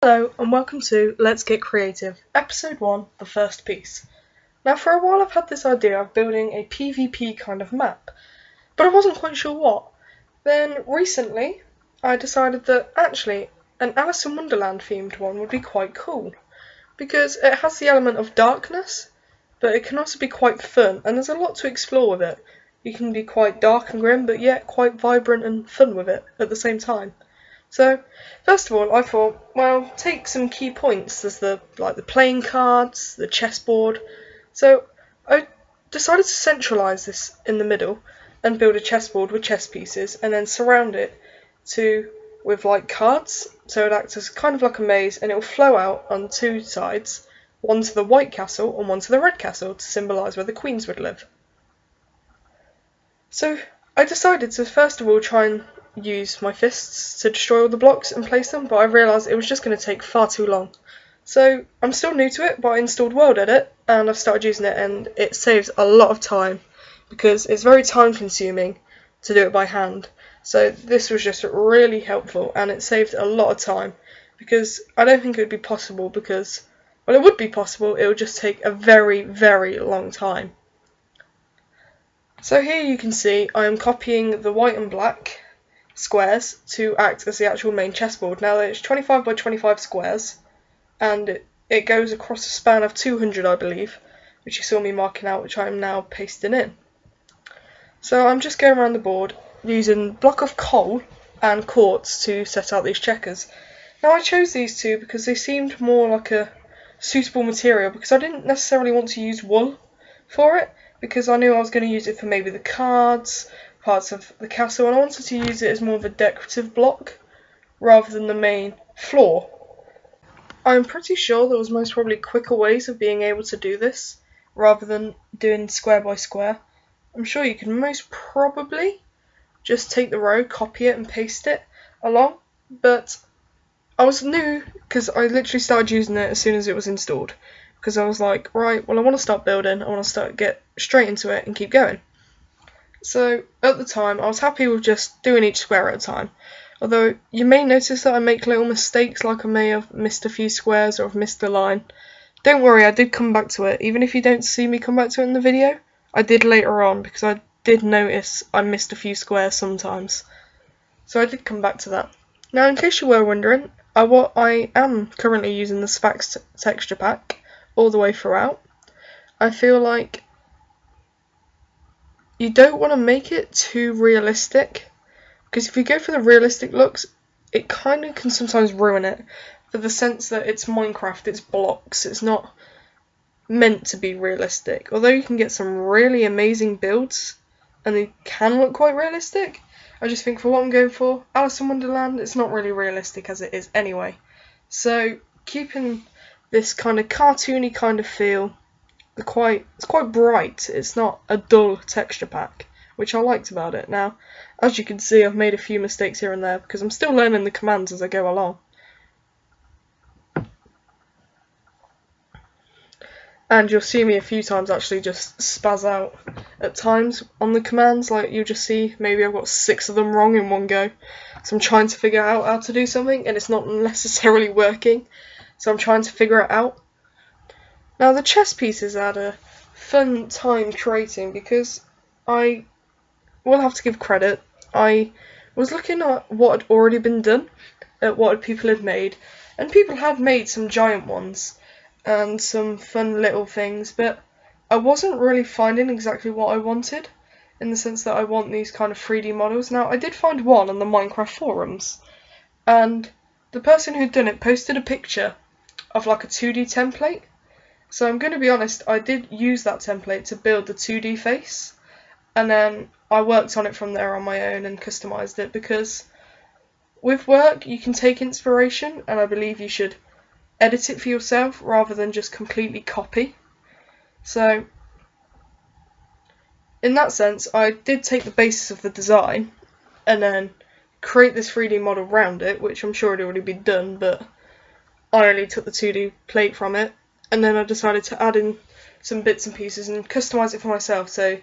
Hello and welcome to Let's Get Creative, Episode 1, the first piece. Now for a while I've had this idea of building a PvP kind of map, but I wasn't quite sure what. Then recently I decided that actually an Alice in Wonderland themed one would be quite cool, because it has the element of darkness, but it can also be quite fun and there's a lot to explore with it. You can be quite dark and grim but yet quite vibrant and fun with it at the same time. So, first of all, I thought, well, take some key points. There's the playing cards, the chessboard. So, I decided to centralise this in the middle and build a chessboard with chess pieces, and then surround it with cards. So it acts as kind of like a maze, and it will flow out on two sides, one to the white castle and one to the red castle to symbolise where the queens would live. So I decided to first of all try and use my fists to destroy all the blocks and place them, but I realised it was just going to take far too long. So I'm still new to it, but I installed World Edit and I've started using it, and it saves a lot of time because it's very time consuming to do it by hand. So this was just really helpful and it saved a lot of time, because I don't think it would be possible it would be possible, it would just take a very, very long time. So here you can see I am copying the white and black squares to act as the actual main chessboard. Now it's 25 by 25 squares, and it goes across a span of 200, I believe, which you saw me marking out, which I am now pasting in. So I'm just going around the board using block of coal and quartz to set out these checkers. Now I chose these two because they seemed more like a suitable material, because I didn't necessarily want to use wool for it, because I knew I was going to use it for maybe the cards, parts of the castle, and I wanted to use it as more of a decorative block rather than the main floor. I'm pretty sure there was most probably quicker ways of being able to do this rather than doing square by square. I'm sure you can most probably just take the row, copy it and paste it along, but I was new because I literally started using it as soon as it was installed, because I was like, right, well I want to start building, I want to get straight into it and keep going. So at the time I was happy with just doing each square at a time, although you may notice that I make little mistakes, like I may have missed a few squares or have missed a line. Don't worry, I did come back to it. Even if you don't see me come back to it in the video, I did later on, because I did notice I missed a few squares sometimes. So I did come back to that. Now in case you were wondering, I am currently using the Sphax texture pack all the way throughout. I feel like you don't want to make it too realistic, because if you go for the realistic looks, it kind of can sometimes ruin it, for the sense that it's Minecraft, it's blocks, it's not meant to be realistic. Although you can get some really amazing builds and they can look quite realistic, I just think for what I'm going for, Alice in Wonderland, it's not really realistic as it is anyway. So keeping this kind of cartoony kind of feel, it's quite bright, it's not a dull texture pack, which I liked about it. Now, as you can see, I've made a few mistakes here and there because I'm still learning the commands as I go along. And you'll see me a few times actually just spaz out at times on the commands, like you'll just see maybe I've got 6 of them wrong in one go. So I'm trying to figure out how to do something and it's not necessarily working, so I'm trying to figure it out. Now the chess pieces I had a fun time creating, because I will have to give credit. I was looking at what had already been done, at what people had made, and people had made some giant ones and some fun little things, but I wasn't really finding exactly what I wanted, in the sense that I want these kind of 3D models. Now I did find one on the Minecraft forums, and the person who'd done it posted a picture of like a 2D template. So I'm going to be honest, I did use that template to build the 2D face, and then I worked on it from there on my own and customised it, because with work you can take inspiration, and I believe you should edit it for yourself rather than just completely copy. So in that sense, I did take the basis of the design and then create this 3D model around it, which I'm sure had already been done, but I only took the 2D plate from it, and then I decided to add in some bits and pieces and customise it for myself. So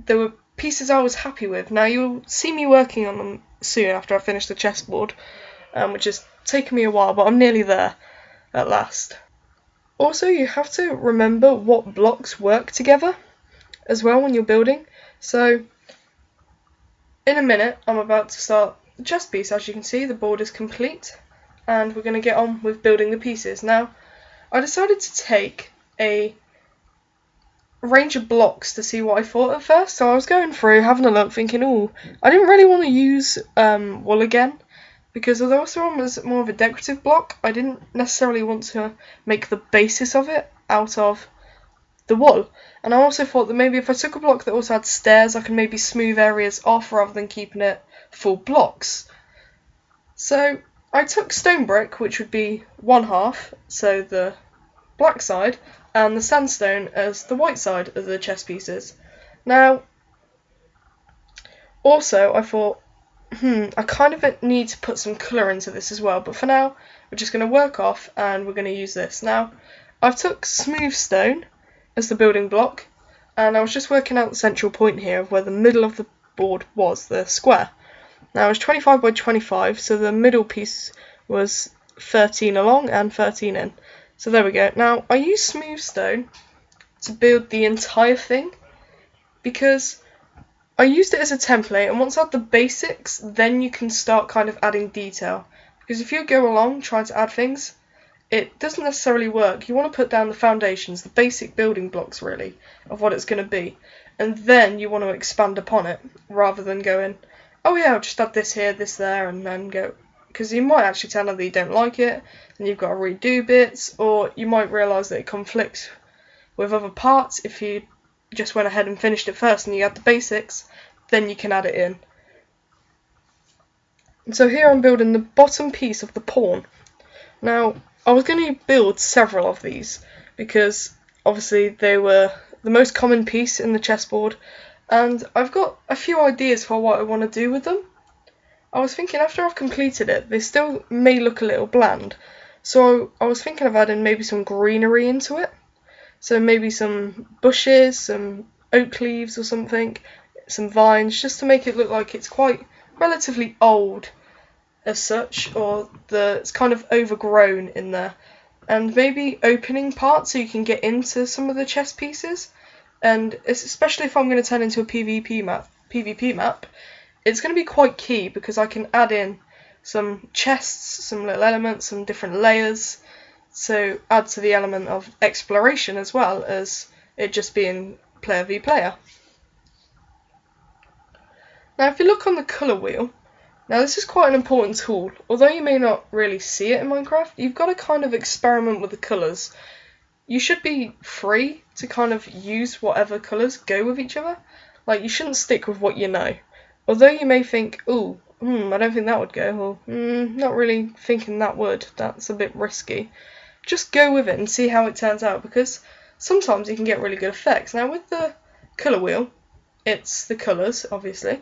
there were pieces I was happy with. Now you'll see me working on them soon after I finish the chessboard, which has taken me a while, but I'm nearly there at last. Also, you have to remember what blocks work together as well when you're building. So in a minute I'm about to start the chest piece. As you can see, the board is complete and we're going to get on with building the pieces. Now I decided to take a range of blocks to see what I thought at first. So I was going through, having a look, thinking, oh, I didn't really want to use wool again, because although this one was more of a decorative block, I didn't necessarily want to make the basis of it out of the wool. And I also thought that maybe if I took a block that also had stairs, I could maybe smooth areas off rather than keeping it full blocks. So I took stone brick, which would be 1/2, so the black side, and the sandstone as the white side of the chess pieces. Now, also I thought, I kind of need to put some colour into this as well, but for now we're just going to work off and we're going to use this. Now, I've took smooth stone as the building block, and I was just working out the central point here of where the middle of the board was, the square. Now it was 25 by 25, so the middle piece was 13 along and 13 in. So there we go. Now I use smooth stone to build the entire thing because I used it as a template, and once I have the basics, then you can start kind of adding detail. Because if you go along trying to add things, it doesn't necessarily work. You want to put down the foundations, the basic building blocks really, of what it's going to be. And then you want to expand upon it, rather than going, oh yeah, I'll just add this here, this there, and then go. Because you might actually tell them that you don't like it, and you've got to redo bits, or you might realise that it conflicts with other parts. If you just went ahead and finished it first and you had the basics, then you can add it in. And so here I'm building the bottom piece of the pawn. Now, I was going to build several of these because obviously they were the most common piece in the chessboard, and I've got a few ideas for what I want to do with them. I was thinking after I've completed it, they still may look a little bland, so I was thinking of adding maybe some greenery into it. So maybe some bushes, some oak leaves or something, some vines, just to make it look like it's quite relatively old as such, or it's kind of overgrown in there. And maybe opening parts so you can get into some of the chess pieces. And especially if I'm going to turn into a PvP map, it's going to be quite key because I can add in some chests, some little elements, some different layers. So add to the element of exploration as well as it just being player v player. Now if you look on the colour wheel, now this is quite an important tool. Although you may not really see it in Minecraft, you've got to kind of experiment with the colours. You should be free to kind of use whatever colours go with each other. Like, you shouldn't stick with what you know. Although you may think, ooh, I don't think that would go, or not really thinking that would, that's a bit risky. Just go with it and see how it turns out, because sometimes you can get really good effects. Now with the colour wheel, it's the colours, obviously,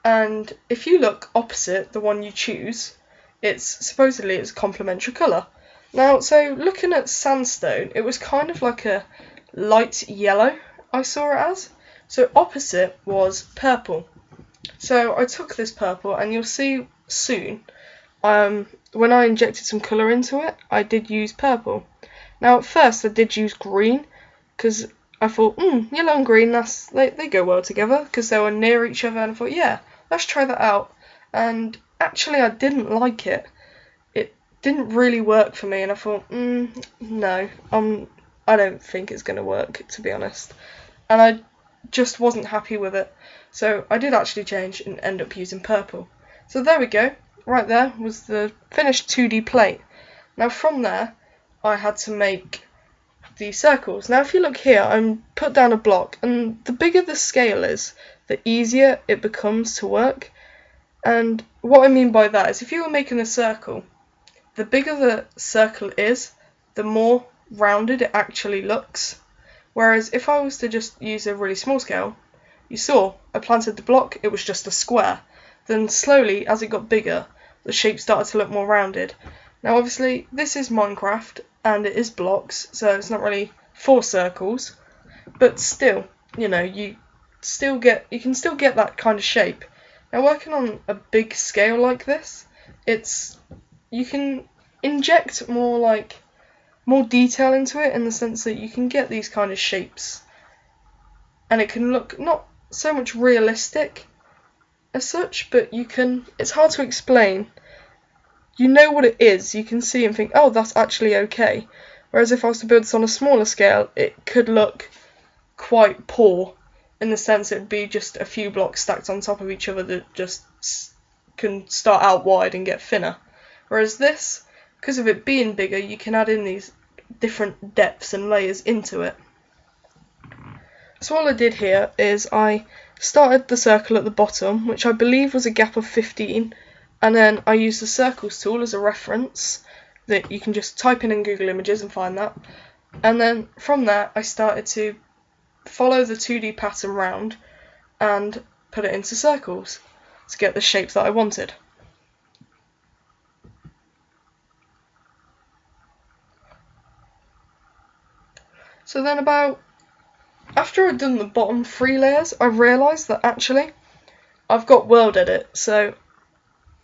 and if you look opposite the one you choose, it's a complementary colour. Now, so looking at sandstone, it was kind of like a light yellow, I saw it as. So opposite was purple. So I took this purple, and you'll see soon, when I injected some colour into it, I did use purple. Now at first I did use green, because I thought, yellow and green, they go well together, because they were near each other, and I thought, yeah, let's try that out. And actually I didn't like it. It didn't really work for me, and I thought, no, I don't think it's going to work, to be honest. And I just wasn't happy with it. So I did actually change and end up using purple. So there we go. Right there was the finished 2D plate. Now from there, I had to make the circles. Now if you look here, I'm put down a block, and the bigger the scale is, the easier it becomes to work. And what I mean by that is, if you were making a circle, the bigger the circle is, the more rounded it actually looks. Whereas if I was to just use a really small scale, you saw I planted the block, it was just a square. Then slowly, as it got bigger, the shape started to look more rounded. Now obviously this is Minecraft and it is blocks, so it's not really 4 circles, but still, you know, you can still get that kind of shape. Now working on a big scale like this, it's you can inject more detail into it, in the sense that you can get these kind of shapes, and it can look not so much realistic as such, but it's hard to explain. You know what it is, you can see and think, oh, that's actually okay. Whereas if I was to build this on a smaller scale, it could look quite poor, in the sense it would be just a few blocks stacked on top of each other that just can start out wide and get thinner. Whereas this, because of it being bigger, you can add in these different depths and layers into it. So all I did here is I started the circle at the bottom, which I believe was a gap of 15, and then I used the circles tool as a reference that you can just type in Google Images and find that. And then from there I started to follow the 2D pattern round and put it into circles to get the shape that I wanted. So then after I'd done the bottom 3 layers, I realised that actually I've got world edit, so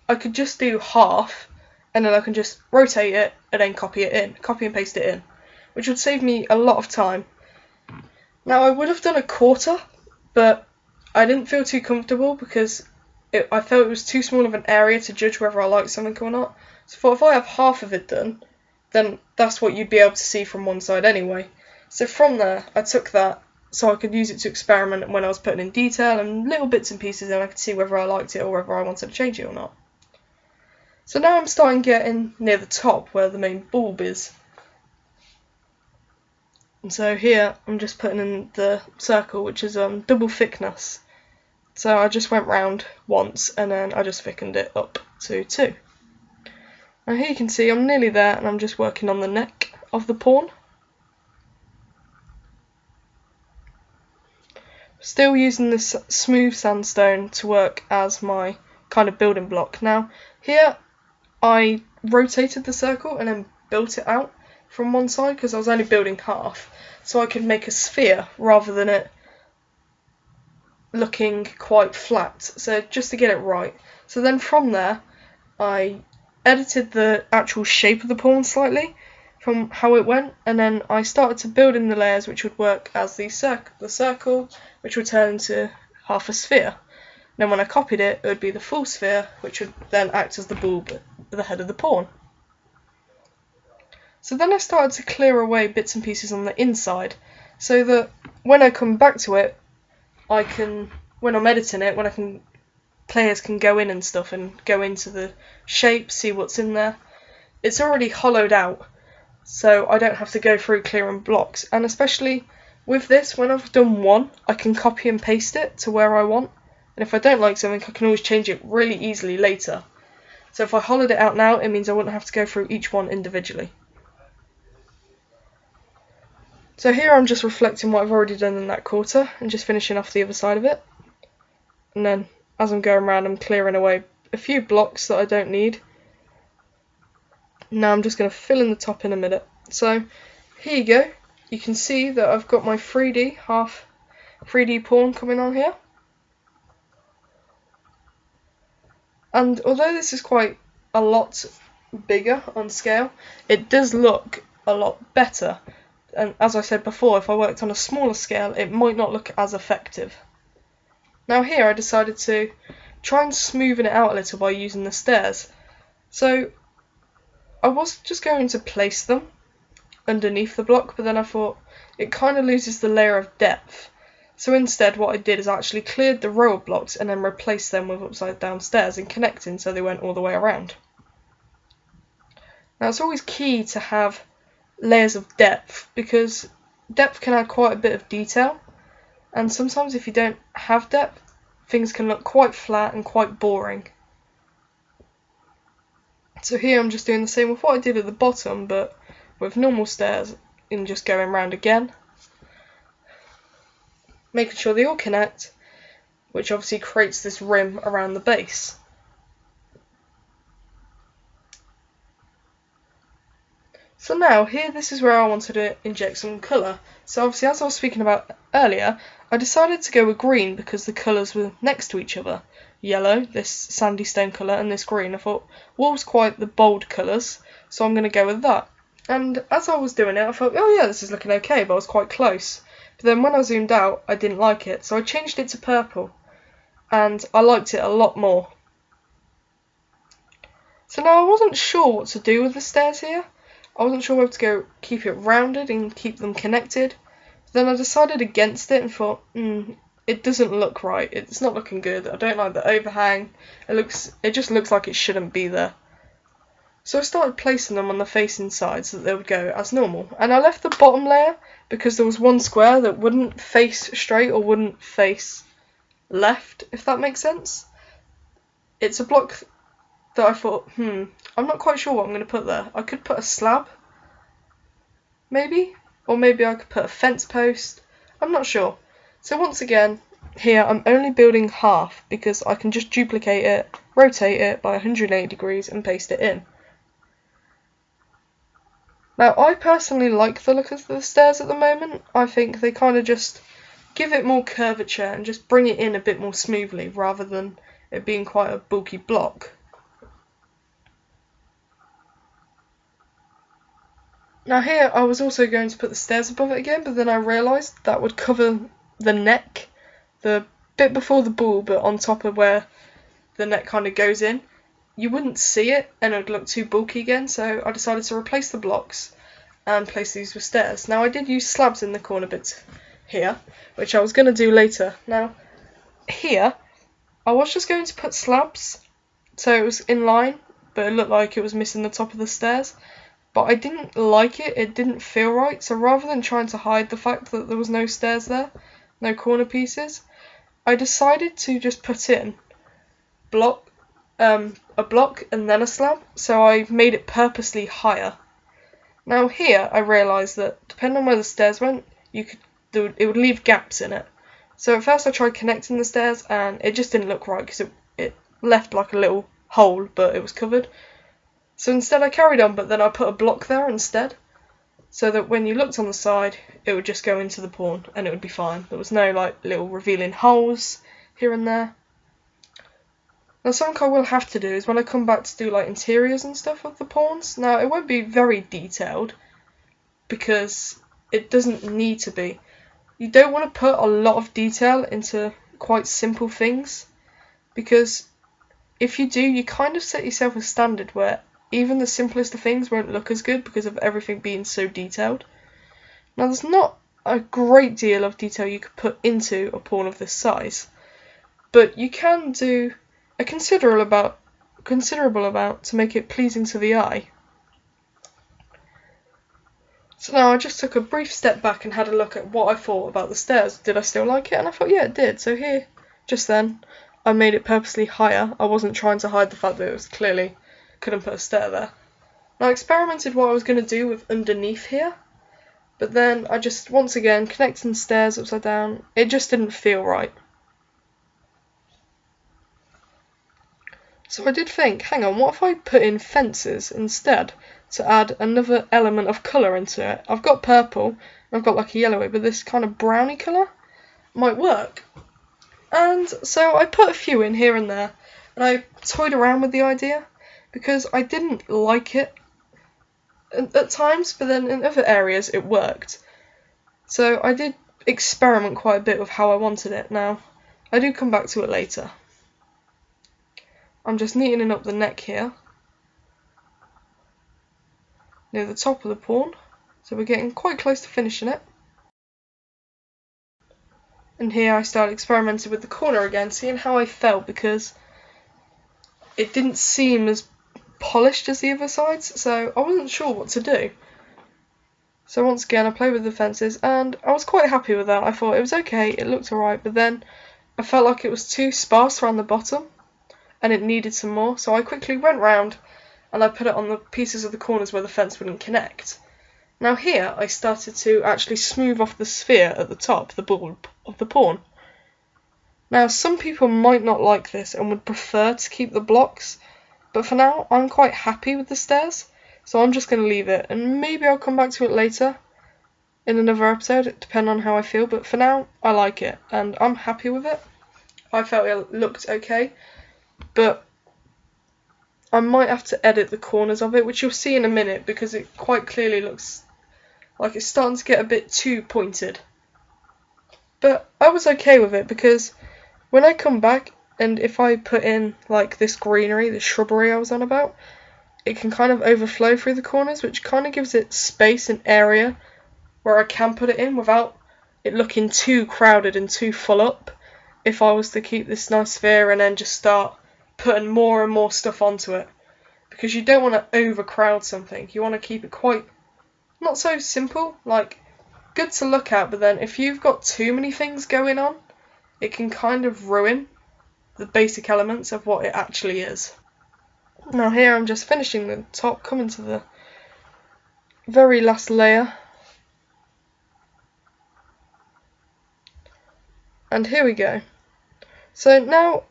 I could just do half, and then I can just rotate it and then copy and paste it in, which would save me a lot of time. Now I would have done a quarter, but I didn't feel too comfortable because I felt it was too small of an area to judge whether I liked something or not. So I thought if I have half of it done, then that's what you'd be able to see from one side anyway. So from there I took that so I could use it to experiment when I was putting in detail and little bits and pieces, and I could see whether I liked it or whether I wanted to change it or not. So now I'm starting getting near the top where the main bulb is. And so here I'm just putting in the circle, which is double thickness. So I just went round once and then I just thickened it up to 2. Now here you can see I'm nearly there, and I'm just working on the neck of the pawn. Still using this smooth sandstone to work as my kind of building block. Now here I rotated the circle and then built it out from one side because I was only building half, so I could make a sphere rather than it looking quite flat, so just to get it right. So then from there I edited the actual shape of the pawn slightly from how it went, and then I started to build in the layers which would work as the circle, which would turn into half a sphere. Then when I copied it, it would be the full sphere, which would then act as the bulb at the head of the pawn. So then I started to clear away bits and pieces on the inside, so that when I come back to it, when I'm editing it, players can go in and stuff and go into the shape, see what's in there. It's already hollowed out, so I don't have to go through clearing blocks. And especially with this, when I've done one, I can copy and paste it to where I want. And if I don't like something, I can always change it really easily later. So if I hollowed it out now, it means I wouldn't have to go through each one individually. So here I'm just reflecting what I've already done in that quarter and just finishing off the other side of it. And then as I'm going around, I'm clearing away a few blocks that I don't need. Now I'm just going to fill in the top in a minute. So here you go. You can see that I've got my 3D pawn coming on here. And although this is quite a lot bigger on scale, it does look a lot better. And as I said before, if I worked on a smaller scale, it might not look as effective. Now here I decided to try and smoothen it out a little by using the stairs. So I was just going to place them underneath the block, but then I thought it kind of loses the layer of depth. So instead what I did is I actually cleared the row of blocks and then replaced them with upside down stairs and connecting so they went all the way around. Now it's always key to have layers of depth, because depth can add quite a bit of detail, and sometimes if you don't have depth, things can look quite flat and quite boring. So here I'm just doing the same with what I did at the bottom, but with normal stairs and just going round again, making sure they all connect, which obviously creates this rim around the base. So now here, this is where I wanted to inject some colour. So obviously, as I was speaking about earlier, I decided to go with green because the colours were next to each other. yellow, this sandy stone colour, and this green. I thought wool's quite the bold colours, so I'm going to go with that. And as I was doing it, I thought, oh yeah, this is looking okay, but I was quite close. But then when I zoomed out, I didn't like it, so I changed it to purple, and I liked it a lot more. So now I wasn't sure what to do with the stairs here. I wasn't sure whether to go keep it rounded and keep them connected. Then I decided against it and thought, it doesn't look right. It's not looking good. I don't like the overhang. It just looks like it shouldn't be there. So I started placing them on the facing side so that they would go as normal. And I left the bottom layer because there was one square that wouldn't face straight or wouldn't face left, if that makes sense. It's a block that I thought, I'm not quite sure what I'm going to put there. I could put a slab, maybe, or maybe I could put a fence post. I'm not sure. So once again, here I'm only building half because I can just duplicate it, rotate it by 180 degrees and paste it in. Now I personally like the look of the stairs at the moment. I think they kind of just give it more curvature and just bring it in a bit more smoothly rather than it being quite a bulky block. Now here I was also going to put the stairs above it again, but then I realised that would cover the neck, the bit before the ball but on top of where the neck kind of goes in. You wouldn't see it and it would look too bulky again, so I decided to replace the blocks and place these with stairs. Now I did use slabs in the corner bits here, which I was going to do later. Now here I was just going to put slabs so it was in line, but it looked like it was missing the top of the stairs. But I didn't like it, it didn't feel right, so rather than trying to hide the fact that there was no stairs there, no corner pieces, I decided to just put in a block and then a slab, so I made it purposely higher. Now here I realised that depending on where the stairs went, it would leave gaps in it. So at first I tried connecting the stairs and it just didn't look right because it left like a little hole but it was covered. So instead I carried on, but then I put a block there instead, so that when you looked on the side, it would just go into the pawn and it would be fine. There was no like little revealing holes here and there. Now something I will have to do is when I come back to do like interiors and stuff of the pawns, now it won't be very detailed because it doesn't need to be. You don't want to put a lot of detail into quite simple things because if you do, you kind of set yourself a standard where even the simplest of things won't look as good because of everything being so detailed. Now there's not a great deal of detail you could put into a pawn of this size, but you can do a considerable amount to make it pleasing to the eye. So now I just took a brief step back and had a look at what I thought about the stairs. Did I still like it? And I thought, yeah, it did. So here, just then, I made it purposely higher. I wasn't trying to hide the fact that it was clearly couldn't put a stair there. Now I experimented what I was going to do with underneath here, but then I just, once again, connecting the stairs upside down, it just didn't feel right. So I did think, hang on, what if I put in fences instead to add another element of colour into it? I've got purple, I've got like a yellowy, but this kind of browny colour might work. And so I put a few in here and there, and I toyed around with the idea, because I didn't like it at times, but then in other areas it worked. So I did experiment quite a bit with how I wanted it. Now, I do come back to it later. I'm just neatening up the neck here, near the top of the pawn, so we're getting quite close to finishing it. And here I started experimenting with the corner again, seeing how I felt, because it didn't seem as polished as the other sides, so I wasn't sure what to do. So once again I played with the fences and I was quite happy with that. I thought it was okay, it looked alright, but then I felt like it was too sparse around the bottom and it needed some more, so I quickly went round and I put it on the pieces of the corners where the fence wouldn't connect. Now here I started to actually smooth off the sphere at the top, the ball of the pawn. Now some people might not like this and would prefer to keep the blocks, but for now I'm quite happy with the stairs, so I'm just going to leave it, and maybe I'll come back to it later in another episode, depending on how I feel, but for now I like it and I'm happy with it. I felt it looked okay, but I might have to edit the corners of it, which you'll see in a minute, because it quite clearly looks like it's starting to get a bit too pointed. But I was okay with it, because when I come back, and if I put in like this greenery, this shrubbery I was on about, it can kind of overflow through the corners, which kind of gives it space and area where I can put it in without it looking too crowded and too full up. If I was to keep this nice sphere and then just start putting more and more stuff onto it, because you don't want to overcrowd something. You want to keep it quite not so simple, like good to look at, but then if you've got too many things going on, it can kind of ruin the basic elements of what it actually is. Now here I'm just finishing the top, coming to the very last layer. And here we go. So now,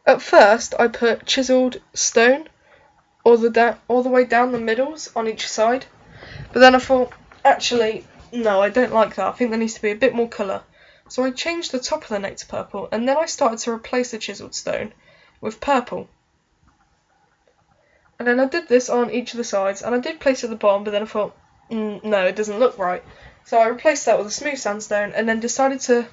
at first I put chiselled stone all the way down the middles on each side, but then I thought, actually, no, I don't like that. I think there needs to be a bit more colour. So I changed the top of the neck to purple, and then I started to replace the chiselled stone with purple. And then I did this on each of the sides, and I did place it at the bottom, but then I thought, no, it doesn't look right. So I replaced that with a smooth sandstone, and then decided to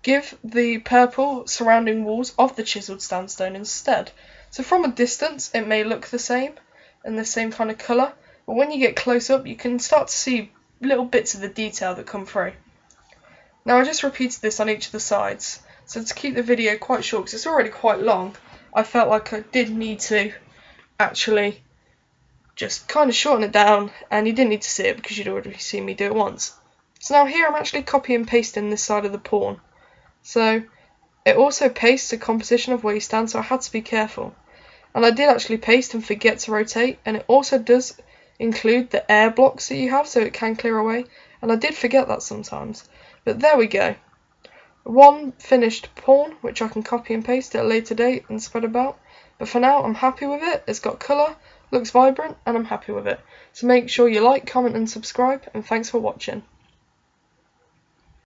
give the purple surrounding walls of the chiselled sandstone instead. So from a distance it may look the same and the same kind of colour, but when you get close up you can start to see little bits of the detail that come through. Now I just repeated this on each of the sides, so to keep the video quite short, because it's already quite long, I felt like I did need to actually just kind of shorten it down, and you didn't need to see it because you'd already seen me do it once. So now here I'm actually copy and pasting this side of the pawn. So it also pastes the composition of where you stand, so I had to be careful. And I did actually paste and forget to rotate, and it also does include the air blocks that you have, so it can clear away, and I did forget that sometimes. But there we go. One finished pawn, which I can copy and paste at a later date and spread about. But for now, I'm happy with it. It's got colour, looks vibrant, and I'm happy with it. So make sure you like, comment and subscribe, and thanks for watching.